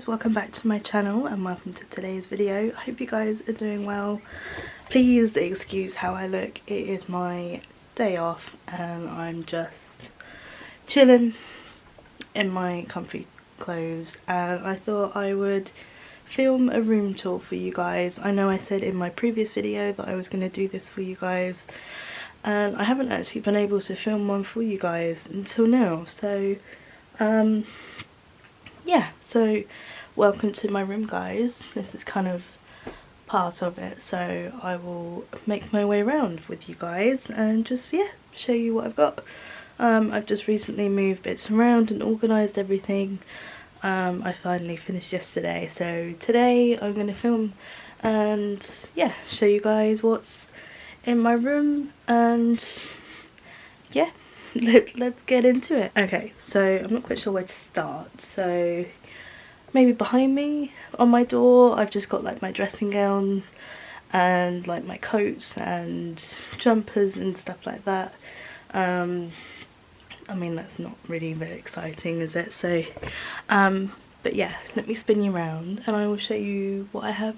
welcome back to my channel and welcome to today's video. I hope you guys are doing well. Please excuse how I look. It is my day off and I'm just chilling in my comfy clothes, and I thought I would film a room tour for you guys. I know I said in my previous video that I was going to do this for you guys, and I haven't actually been able to film one for you guys until now, so yeah, so welcome to my room, guys. This is kind of part of it, so I will make my way around with you guys and just, yeah, show you what I've got. I've just recently moved bits around and organised everything. I finally finished yesterday, so today I'm going to film and, yeah, show you guys what's in my room, and yeah, let's get into it. Okay, so I'm not quite sure where to start, so maybe behind me on my door I've just got like my dressing gown and like my coats and jumpers and stuff like that. I mean, that's not really very exciting, is it? So but yeah, let me spin you around and I will show you what I have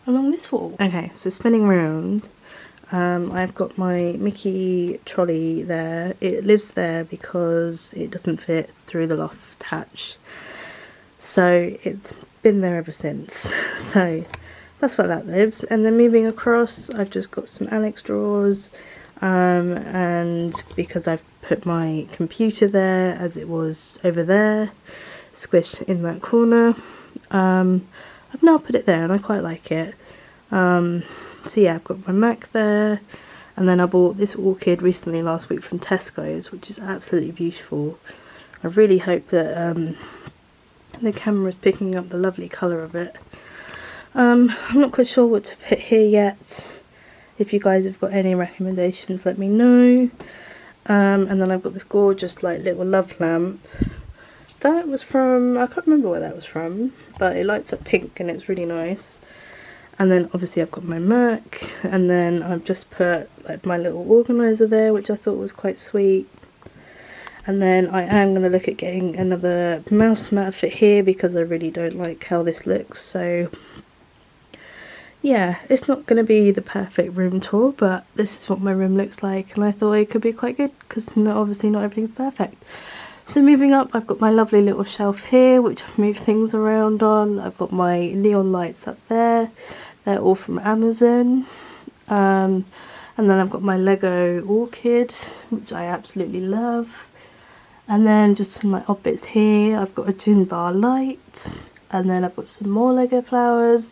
along this wall. Okay, so spinning around, I've got my Mickey trolley there. It lives there because it doesn't fit through the loft hatch, so it's been there ever since. So that's where that lives. And then moving across, I've just got some Alex drawers, and because I've put my computer there as it was over there, squished in that corner, I've now put it there and I quite like it. So yeah, I've got my Mac there, and then I bought this orchid recently last week from Tesco's, which is absolutely beautiful. I really hope that the camera is picking up the lovely colour of it. I'm not quite sure what to put here yet. If you guys have got any recommendations, let me know. And then I've got this gorgeous like little love lamp. That was from, I can't remember where that was from, but it lights up pink and it's really nice. And then obviously I've got my Mac, and then I've just put like my little organiser there, which I thought was quite sweet. And then I am going to look at getting another mouse mat for here because I really don't like how this looks. So yeah, it's not going to be the perfect room tour, but this is what my room looks like, and I thought it could be quite good because obviously not everything's perfect. So moving up, I've got my lovely little shelf here which I've moved things around on. I've got my neon lights up there. They're all from Amazon. And then I've got my Lego orchid, which I absolutely love. And then just some like odd bits here. I've got a gin bar light, and then I've got some more Lego flowers.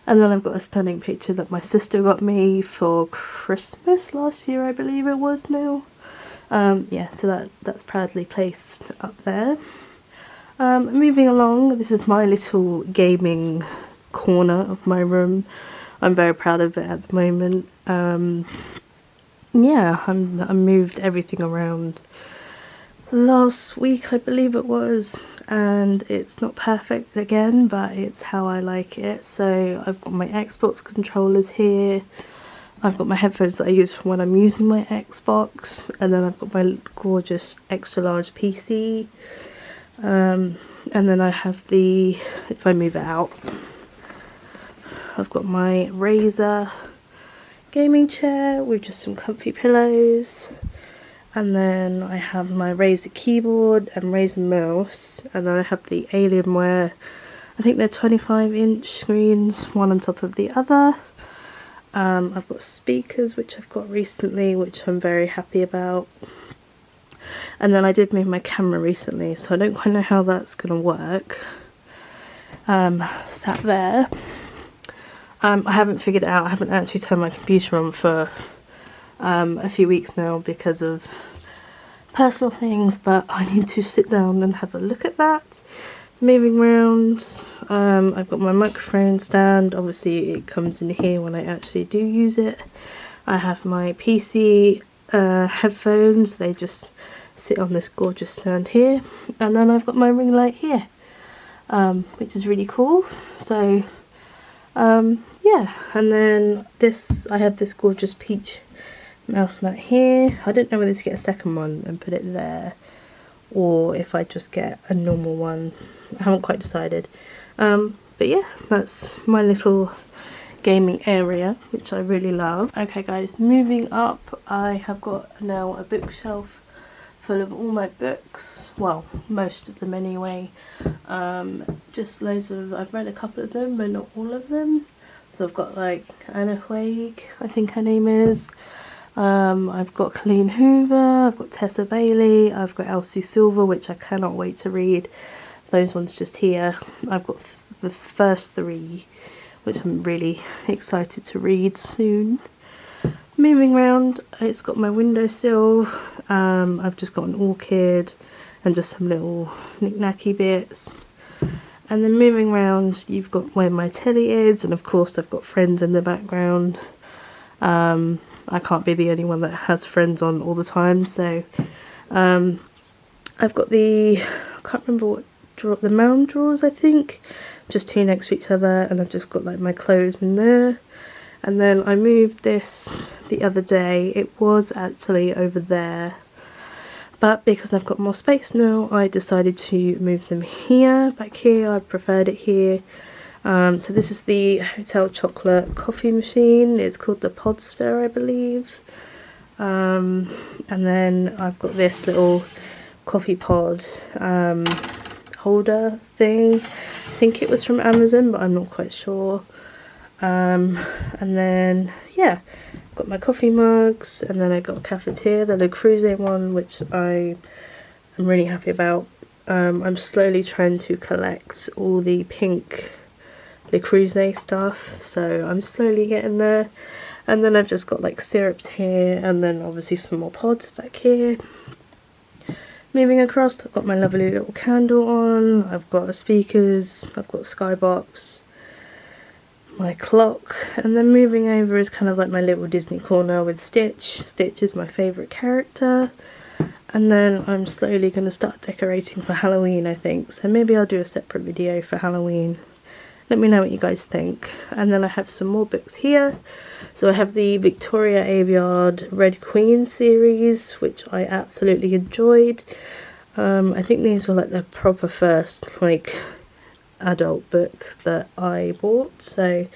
And then I've got a stunning picture that my sister got me for Christmas last year, I believe it was now. Yeah, so that's proudly placed up there. Moving along, this is my little gaming corner of my room. I'm very proud of it at the moment. Yeah, I moved everything around last week, I believe it was, and it's not perfect again, but it's how I like it. So I've got my Xbox controllers here. I've got my headphones that I use for when I'm using my Xbox, and then I've got my gorgeous extra large PC, and then I have the, if I move it out, I've got my Razer gaming chair with just some comfy pillows, and then I have my Razer keyboard and Razer mouse, and then I have the Alienware, I think they're 25-inch screens, one on top of the other. I've got speakers which I've got recently, which I'm very happy about. And then I did move my camera recently, so I don't quite know how that's going to work. Sat there. I haven't figured it out. I haven't actually turned my computer on for a few weeks now because of personal things, but I need to sit down and have a look at that. Moving around, I've got my microphone stand. Obviously it comes in here when I actually do use it. I have my PC headphones. They just sit on this gorgeous stand here, and then I've got my ring light here, which is really cool. So yeah, and then this, I have this gorgeous peach mouse mat here. I don't know whether to get a second one and put it there, or if I just get a normal one I haven't quite decided. But yeah, that's my little gaming area, which I really love. Okay guys, moving up, I have got now a bookshelf full of all my books, well, most of them anyway. Just loads of, I've read a couple of them but not all of them. So I've got like Anna Haig, I think her name is. I've got Colleen Hoover, I've got Tessa Bailey, I've got Elsie Silver, which I cannot wait to read. Those ones just here. I've got the first 3, which I'm really excited to read soon. Moving around, it's got my windowsill. I've just got an orchid and just some little knick-knacky bits. And then moving around, you've got where my telly is, and of course I've got Friends in the background. I can't be the only one that has Friends on all the time, so I've got the, I can't remember what drawer, the mound drawers I think, just 2 next to each other, and I've just got like my clothes in there. And then I moved this the other day, it was actually over there, but because I've got more space now, I decided to move them here, back here. I preferred it here. So this is the Hotel Chocolate coffee machine. It's called the Podster, I believe. And then I've got this little coffee pod holder thing. I think it was from Amazon, but I'm not quite sure. And then yeah, got my coffee mugs, and then I got a cafetiere, the Le Creuset one, which I am really happy about. I'm slowly trying to collect all the pink Le Creuset stuff, so I'm slowly getting there. And then I've just got like syrups here, and then obviously some more pods back here. Moving across, I've got my lovely little candle on, I've got speakers, I've got Skybox, my clock, and then moving over is kind of like my little Disney corner with Stitch. Stitch is my favourite character. And then I'm slowly going to start decorating for Halloween, I think, so maybe I'll do a separate video for Halloween. Let me know what you guys think. And then I have some more books here. So I have the Victoria Aveyard Red Queen series, which I absolutely enjoyed. I think these were like the proper first like adult book that I bought. So,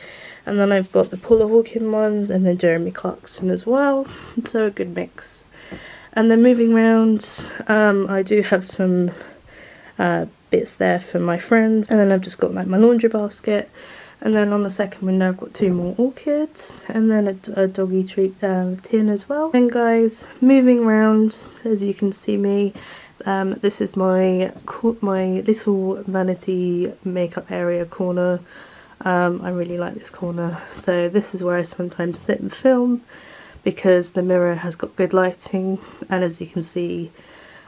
and then I've got the Paula Hawkin ones, and then Jeremy Clarkson as well. So a good mix. And then moving around, I do have some bits there for my friends, and then I've just got like my laundry basket, and then on the second window I've got 2 more orchids, and then a doggy treat tin as well. And guys, moving around, as you can see me, this is my little vanity makeup area corner. I really like this corner, so this is where I sometimes sit and film because the mirror has got good lighting, and as you can see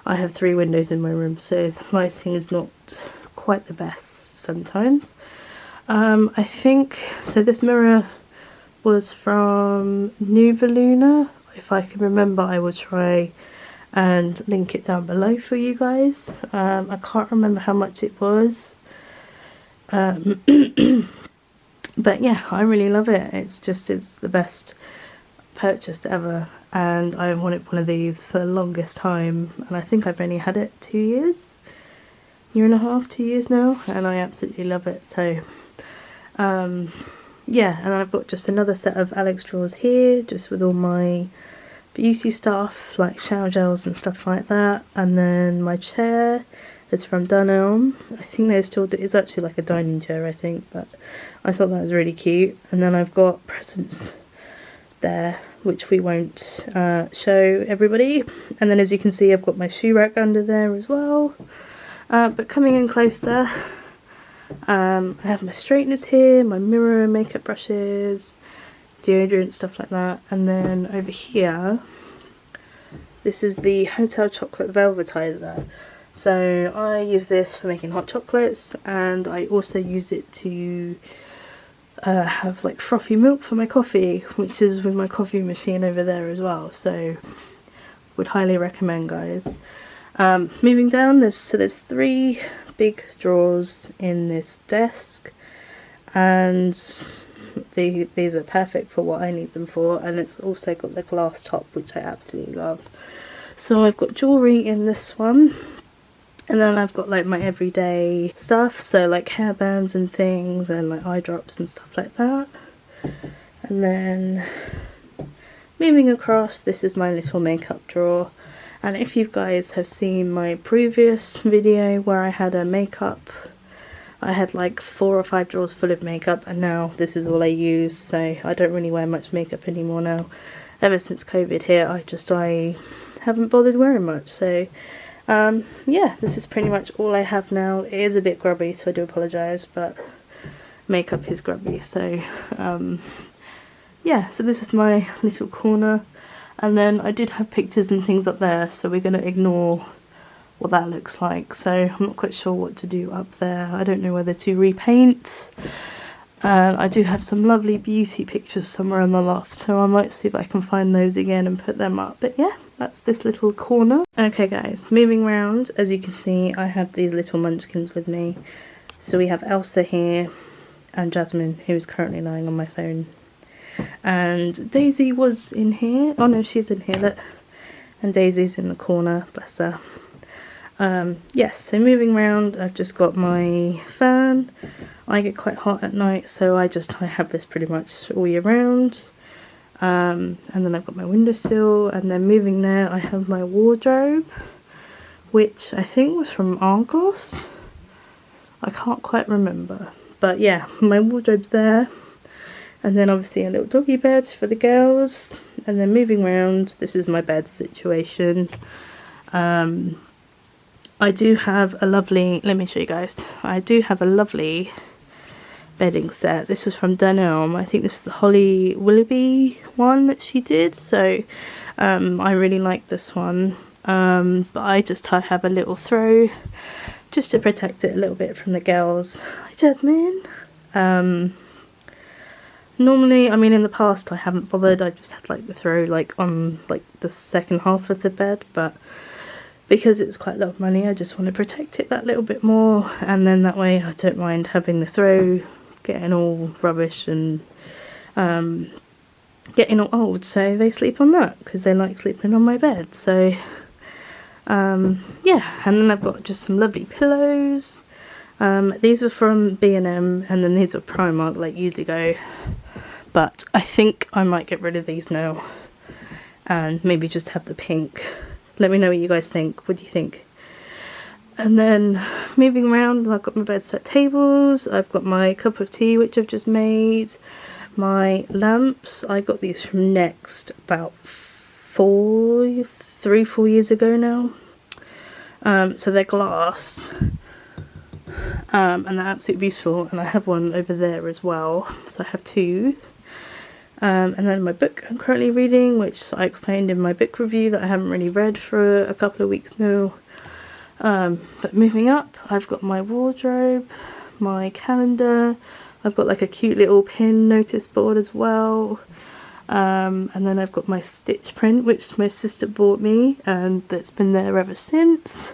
I have 3 windows in my room, so the lighting is not quite the best sometimes. I think, so this mirror was from Nuva Luna. If I can remember, I will try and link it down below for you guys. I can't remember how much it was. But yeah, I really love it. It's the best purchase ever, and I wanted one of these for the longest time, and I think I've only had it 2 years, year and a half, 2 years now, and I absolutely love it. So yeah, and I've got just another set of Alex drawers here, just with all my beauty stuff like shower gels and stuff like that. And then my chair is from Dunelm. I think they still do, it's actually like a dining chair I think, but I thought that was really cute. And then I've got presents there which we won't show everybody. And then as you can see, I've got my shoe rack under there as well. But coming in closer, I have my straighteners here, my mirror, makeup brushes, deodorant, stuff like that. And then over here, this is the Hotel Chocolate Velvetizer. So I use this for making hot chocolates, and I also use it to have like frothy milk for my coffee, which is with my coffee machine over there as well. So would highly recommend, guys. Moving down, there's 3 big drawers in this desk, and these are perfect for what I need them for, and it's also got the glass top, which I absolutely love. So I've got jewellery in this one, And then I've got like my everyday stuff, so like hairbands and things and like eye drops and stuff like that. And then moving across, this is my little makeup drawer. And if you guys have seen my previous video where I had a makeup, I had like 4 or 5 drawers full of makeup, and now this is all I use, so I don't really wear much makeup anymore now. Ever since COVID hit, I haven't bothered wearing much, so yeah, this is pretty much all I have now. It is a bit grubby, so I do apologise, but makeup is grubby, so yeah, so this is my little corner. And then I did have pictures and things up there, so we're going to ignore what that looks like. So I'm not quite sure what to do up there. I don't know whether to repaint. I do have some lovely beauty pictures somewhere in the loft, so I might see if I can find those again and put them up. But yeah, that's this little corner. Okay guys, moving around, as you can see, I have these little munchkins with me. So we have Elsa here and Jasmine, who is currently lying on my phone. And Daisy was in here. Oh no, she's in here, look. And Daisy's in the corner, bless her. Yes, so moving around, I've just got my fan. I get quite hot at night, so I have this pretty much all year round. And then I've got my windowsill, and then moving there I have my wardrobe, which I think was from Argos. I can't quite remember, but yeah, my wardrobe's there. And then obviously a little doggy bed for the girls. And then moving around, this is my bed situation. I do have a lovely, let me show you guys. I do have a lovely bedding set. This was from Dunelm. I think this is the Holly Willoughby one that she did. So I really like this one. But I have a little throw just to protect it a little bit from the girls. Hi Jasmine. Normally, I mean in the past I haven't bothered, I just had like the throw like on like the second half of the bed, but because it was quite a lot of money I just want to protect it that little bit more, and then that way I don't mind having the throw getting all rubbish and getting all old, so they sleep on that because they like sleeping on my bed. So yeah, and then I've got just some lovely pillows. These were from B&M, and then these were Primark like years ago, but I think I might get rid of these now and maybe just have the pink. Let me know what you guys think. What do you think? And then moving around, I've got my bedside tables, I've got my cup of tea which I've just made, my lamps. I got these from Next about 4 years ago now. So they're glass. And they're absolutely beautiful, and I have one over there as well, so I have 2. And then my book I'm currently reading, which I explained in my book review that I haven't really read for a couple of weeks now. But moving up, I've got my wardrobe, my calendar, I've got like a cute little pin notice board as well. And then I've got my stitch print, which my sister bought me, and that's been there ever since.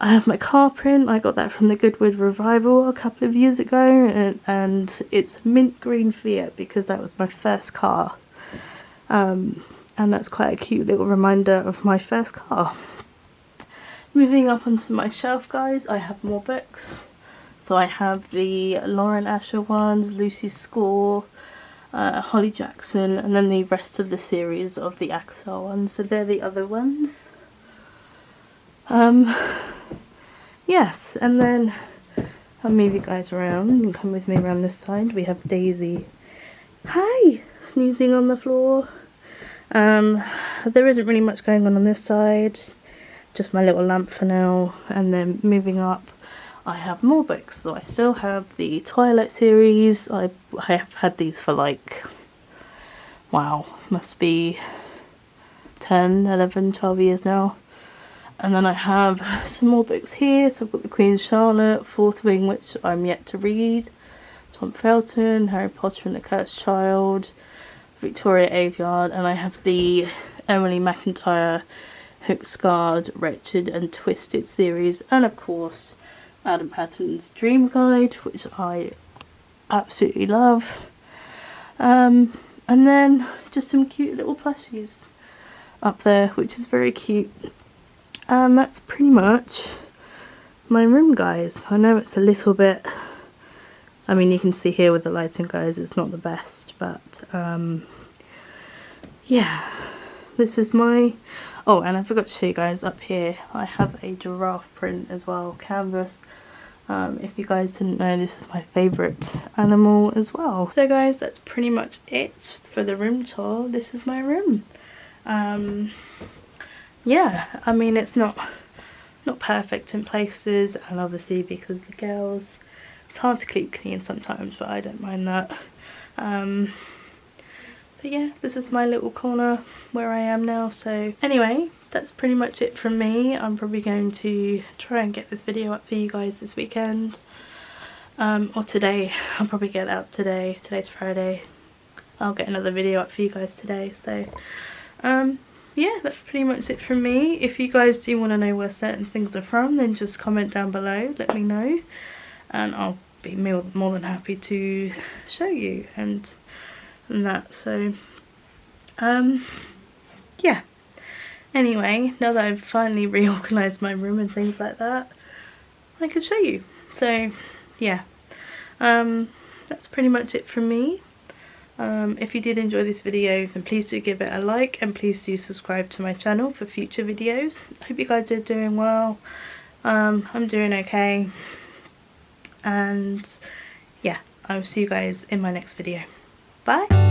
I have my car print. I got that from the Goodwood Revival a couple of years ago, and it's mint green Fiat because that was my first car. And that's quite a cute little reminder of my first car. Moving up onto my shelf, guys, I have more books. So I have the Lauren Asher ones, Lucy's Score, Holly Jackson, and then the rest of the series of the ACOTAR ones. So they're the other ones. Yes, and then I'll move you guys around. You can come with me around this side. We have Daisy. Hi! Snoozing on the floor. There isn't really much going on this side. Just my little lamp for now. And then moving up, I have more books. So I still have the Twilight series. I have had these for like, wow, must be 10, 11, 12 years now. And then I have some more books here. So I've got the Queen Charlotte, Fourth Wing, which I'm yet to read, Tom Felton, Harry Potter and the Cursed Child, Victoria Aveyard, and I have the Emily McIntyre Hook, Scarred, Wretched and Twisted series, and of course Adam Patton's Dream Guide, which I absolutely love. And then just some cute little plushies up there, which is very cute. And that's pretty much my room, guys. I know it's a little bit, I mean, you can see here with the lighting, guys, it's not the best, but yeah, this is my, oh, and I forgot to show you guys up here, I have a giraffe print as well, canvas. If you guys didn't know, this is my favourite animal as well. So guys, that's pretty much it for the room tour. This is my room. Yeah, I mean, it's not perfect in places, and obviously because the girls, it's hard to keep clean sometimes, but I don't mind that. But yeah, this is my little corner where I am now. So anyway, that's pretty much it from me. I'm probably going to try and get this video up for you guys this weekend, or today. I'll probably get it up today. Today's Friday. I'll get another video up for you guys today. So yeah, that's pretty much it from me. If you guys do want to know where certain things are from, then just comment down below, let me know, and I'll be more than happy to show you and that. So yeah, anyway, now that I've finally reorganized my room and things like that, I could show you. So yeah, that's pretty much it from me. If you did enjoy this video, then please do give it a like, and please do subscribe to my channel for future videos. I hope you guys are doing well. I'm doing okay, and yeah, I will see you guys in my next video. Bye.